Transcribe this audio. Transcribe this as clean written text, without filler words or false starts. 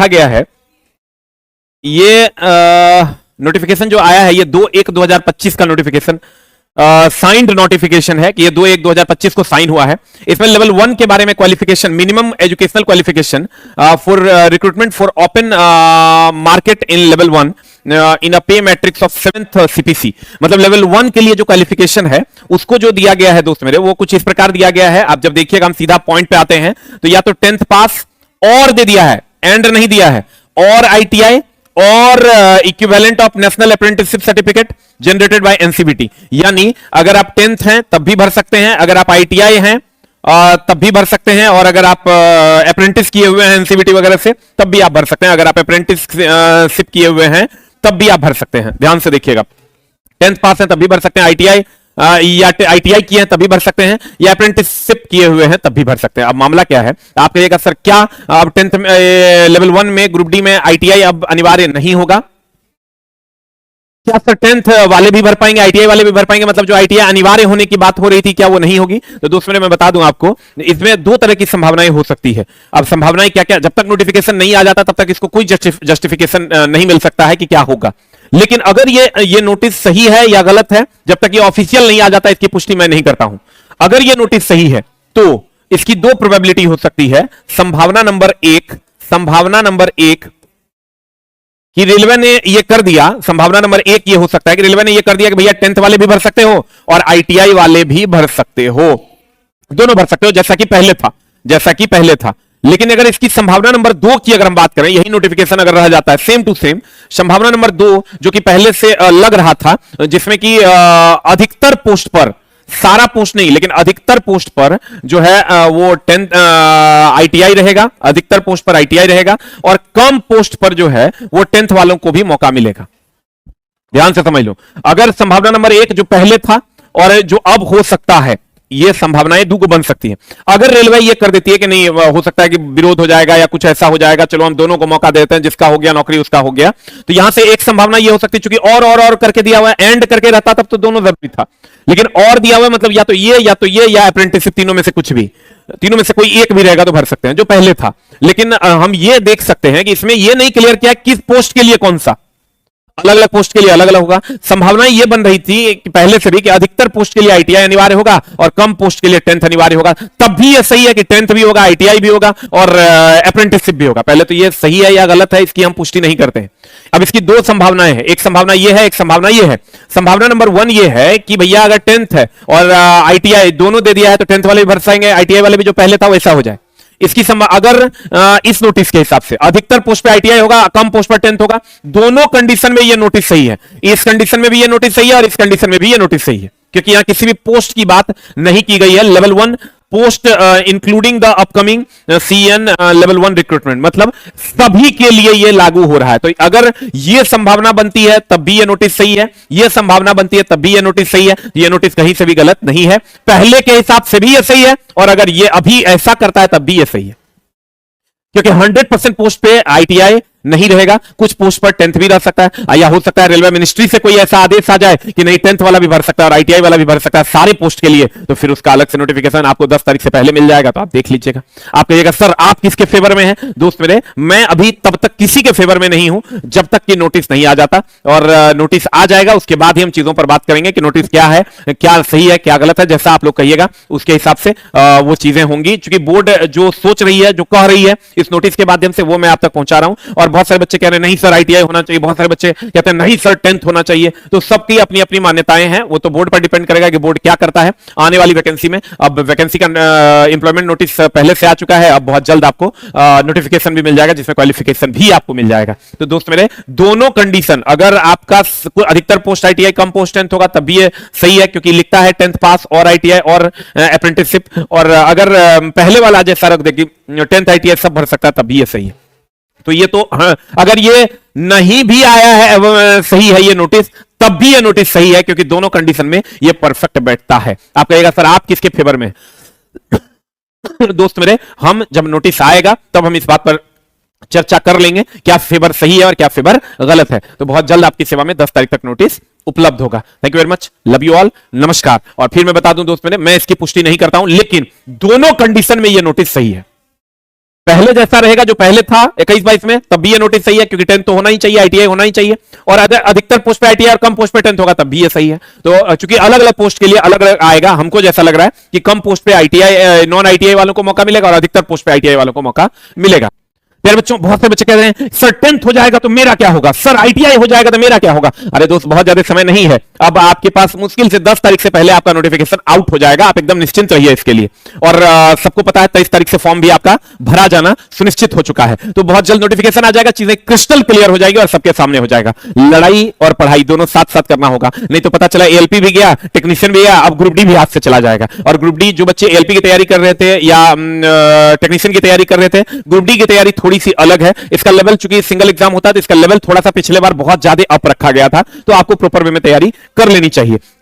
लिखा गया है, ये नोटिफिकेशन जो आया है ये 2/1/2025 का नोटिफिकेशन साइंड नोटिफिकेशन है कि ये 2/1/2025 को साइन हुआ है। इसमें लेवल 1 के बारे में qualification, minimum educational qualification for recruitment for open market in level 1 इन अ पे मैट्रिक्स ऑफ 7th CPC, मतलब लेवल 1 के लिए जो क्वालिफिकेशन है उसको जो दिया गया है दोस्त मेरे, वो कुछ इस प्रकार दिया गया है। आप जब देखिएगा, हम सीधा पॉइंट पे आते हैं, तो या तो 10th पास और दे दिया है, एंड नहीं दिया है, और ITI और equivalent of national apprenticeship certificate generated by NCBT, यानी अगर आप 10th हैं तब भी भर सकते हैं, अगर आप ITI हैं तब भी भर सकते हैं, और अगर आप अप्रेंटिस किए हुए हैं NCBT वगैरह से तब भी आप भर सकते हैं, अगर आप अप्रेंटिसशिप किए हुए हैं तब भी आप भर सकते हैं। ध्यान से देखिएगा, 10th पास हैं तब भी भर सकते हैं, ITI या ITI किए हैं तब भी भर सकते हैं, या अप्रेंटिसशिप किए हुए हैं तब भी भर सकते हैं। अब मामला क्या है, आप कहिएगा सर क्या अब 10th लेवल 1 में ग्रुप डी में ITI अब अनिवार्य नहीं होगा क्या सर? 10th वाले भी भर पाएंगे, ITI वाले भी भर पाएंगे, मतलब जो ITI अनिवार्य होने की बात हो रही थी क्या वो नहीं होगी? तो दोस्तों मैं बता दूं आपको, इसमें दो तरह की संभावनाएं हो सकती है। अब संभावनाएं क्या क्या, जब तक नोटिफिकेशन नहीं आ जाता तब तक इसको कोई जस्टिफिकेशन नहीं मिल सकता है कि क्या होगा। लेकिन अगर ये नोटिस सही है या गलत है, जब तक ये ऑफिशियल नहीं आ जाता इसकी पुष्टि मैं नहीं करता हूं। अगर ये नोटिस सही है तो इसकी दो प्रोबेबिलिटी हो सकती है। संभावना नंबर एक कि रेलवे ने ये कर दिया, संभावना नंबर 1 ये हो सकता है कि रेलवे ने ये कर दिया कि भैया 10th वाले भी भर सकते हो और ITI वाले भी भर सकते हो, दोनों भर सकते हो, जैसा कि पहले था। लेकिन अगर इसकी संभावना नंबर 2 की अगर हम बात करें, यही नोटिफिकेशन अगर रह जाता है सेम टू सेम, संभावना नंबर 2 जो कि पहले से लग रहा था, जिसमें कि अधिकतर पोस्ट पर, सारा पोस्ट नहीं लेकिन अधिकतर पोस्ट पर जो है वो 10th ITI रहेगा, अधिकतर पोस्ट पर ITI रहेगा, और कम पोस्ट पर जो है वो 10th वालों को भी मौका मिलेगा। ध्यान से समझ लो, अगर संभावना नंबर 1 जो पहले था और जो अब हो सकता है, ये संभावनाएं दो बन सकती हैं। अगर रेलवे ये कर देती है कि नहीं, हो सकता है कि विरोध हो जाएगा या कुछ ऐसा हो जाएगा, चलो हम दोनों को मौका देते हैं, जिसका हो गया नौकरी उसका हो गया, तो यहां से एक संभावना ये हो सकती है, चूंकि और करके दिया हुआ है, एंड करके रहता तब तो दोनों जरूरी था, लेकिन और दिया हुआ है, मतलब या तो ये या अप्रेंटिसशिप, तीनों में से कुछ भी, तीनों में से कोई एक भी रहेगा तो भर सकते हैं, जो पहले था। लेकिन हम ये देख सकते हैं कि इसमें ये नहीं क्लियर किया किस पोस्ट के लिए कौन सा, अलग अलग पोस्ट के लिए अलग अलग होगा। संभावना ये बन रही थी कि पहले से भी कि अधिकतर पोस्ट के लिए ITI अनिवार्य होगा और कम पोस्ट के लिए 10th अनिवार्य होगा, तब भी ये सही है कि 10th भी होगा, ITI भी होगा और अप्रेंटिसशिप भी होगा। पहले तो ये सही है या गलत है इसकी हम पुष्टि नहीं करते हैं। अब इसकी दो संभावनाएं हैं, एक संभावना ये है, एक संभावना ये है। संभावना नंबर 1 ये है कि भैया अगर 10th है और ITI दोनों दे दिया है तो 10th वाले भी भर पाएंगे, ITI वाले भी जो पहले था वैसा हो जाए। इसकी अगर इस नोटिस के हिसाब से अधिकतर पोस्ट पे ITI होगा, कम पोस्ट पर 10th होगा, दोनों कंडीशन में ये नोटिस सही है। इस कंडीशन में भी ये नोटिस सही है और इस कंडीशन में भी ये नोटिस सही है, क्योंकि यहां किसी भी पोस्ट की बात नहीं की गई है। Level 1 post including the upcoming CN level 1 recruitment, मतलब सभी के लिए ये लागू हो रहा है। तो अगर ये संभावना बनती है तब भी ये नोटिस सही है, ये संभावना बनती है तब भी ये नोटिस सही है, ये नोटिस कहीं से भी गलत नहीं है, पहले के हिसाब से भी ये सही है, और अगर ये अभी ऐसा करता है तब भी ये सही है, क्योंकि 100% पोस्ट पे ITI नहीं रहेगा, कुछ पोस्ट पर 10th भी रह सकता है, या हो सकता है रेलवे मिनिस्ट्री से कोई ऐसा आदेश आ जाए कि नहीं 10th वाला भी भर सकता है और ITI वाला भी भर सकता है सारे पोस्ट के लिए, तो फिर उसका अलग से नोटिफिकेशन आपको 10 तारीख से पहले मिल जाएगा। तो आप देख लीजिएगा। आप कहिएगा सर आप किसके फेवर में हैं? दोस्त मेरे, मैं अभी तब तक किसी के फेवर में नहीं हूं जब तक कि नोटिस नहीं आ जाता, और नोटिस आ जाएगा उसके बाद ही हम चीजों पर बात करेंगे कि नोटिस क्या है, क्या सही है, क्या गलत है। जैसा आप लोग कहिएगा उसके हिसाब से वो चीजें होंगी, क्योंकि बोर्ड जो सोच रही है, जो कह रही है इस नोटिस के माध्यम से, वो मैं आप तक पहुंचा रहा हूं। और बहुत सारे बच्चे कह रहे हैं नहीं सर ITI होना चाहिए, बहुत सारे बच्चे कहते हैं नहीं सर 10th होना चाहिए। तो सबकी अपनी अपनी मान्यताएं हैं, वो तो बोर्ड पर डिपेंड करेगा कि बोर्ड क्या करता है आने वाली वैकेंसी में। अब वैकेंसी का इंप्लॉयमेंट नोटिस पहले से आ चुका है, अब बहुत जल्द आपको नोटिफिकेशन भी मिल जाएगा जिसमें क्वालिफिकेशन भी आपको मिल जाएगा। तो दोस्त मेरे, दोनों कंडीशन, अगर आपका अधिकतर पोस्ट ITI, कम पोस्ट 10th होगा तब भी ये सही है, क्योंकि लिखता है 10th पास और ITI और अप्रेंटिसशिप, और अगर पहले वाला जैसा रख देगी 10th ITI सब भर सकता है तब भी ये सही है। तो ये तो हाँ, अगर ये नहीं भी आया है सही है ये नोटिस, तब भी ये नोटिस सही है, क्योंकि दोनों कंडीशन में ये परफेक्ट बैठता है। आप कहेगा सर आप किसके फेवर में? दोस्त मेरे, हम जब नोटिस आएगा तब हम इस बात पर चर्चा कर लेंगे क्या फेवर सही है और क्या फेवर गलत है। तो बहुत जल्द आपकी सेवा में 10 तारीख तक नोटिस उपलब्ध होगा। Thank you very much, love you all, नमस्कार। और फिर मैं बता दूं दोस्त मेरे, मैं इसकी पुष्टि नहीं करता हूं, लेकिन दोनों कंडीशन में ये नोटिस सही है। पहले जैसा रहेगा जो पहले था 21-22 में, तब भी ये नोटिस सही है क्योंकि 10th तो होना ही चाहिए, आईटीआई होना ही चाहिए। और अधिकतर पोस्ट पे आईटीआई और कम पोस्ट पे 10th होगा, तब भी ये सही है। तो चूंकि अलग अलग पोस्ट के लिए अलग अलग आएगा, हमको जैसा लग रहा है कि कम पोस्ट पे आईटीआई नॉन आईटीआई वालों को मौका मिलेगा और अधिकतर पोस्ट पे आईटीआई वालों को मौका मिलेगा। यार बच्चों, बहुत से बच्चे कह रहे हैं सर 10th हो जाएगा तो मेरा क्या होगा, सर आईटीआई हो जाएगा तो मेरा क्या होगा। अरे दोस्त, बहुत ज्यादा समय नहीं है, अब आपके पास मुश्किल से 10 तारीख से पहले आपका नोटिफिकेशन आउट हो जाएगा, आप एकदम निश्चिंत रहिए इसके लिए। और सबको पता है 23 तारीख से फॉर्म भी आपका भरा जाना सुनिश्चित हो चुका है, तो बहुत जल्द नोटिफिकेशन आ जाएगा, चीजें क्रिस्टल क्लियर हो जाएगी और सबके सामने हो जाएगा। लड़ाई और पढ़ाई दोनों साथ साथ करना होगा, नहीं तो पता चला एएलपी भी गया, टेक्नीशियन भी गया, अब ग्रुप डी भी हाथ से चला जाएगा। और ग्रुप डी जो बच्चे एएलपी की तैयारी कर रहे थे या टेक्नीशियन की तैयारी कर रहे थे, ग्रुप डी की तैयारी थोड़ी सी अलग है। इसका लेवल, चूंकि सिंगल एग्जाम होता है तो इसका लेवल थोड़ा सा पिछले बार बहुत ज्यादा अप रखा गया था, तो आपको प्रॉपर वे में तैयारी कर लेनी चाहिए। तो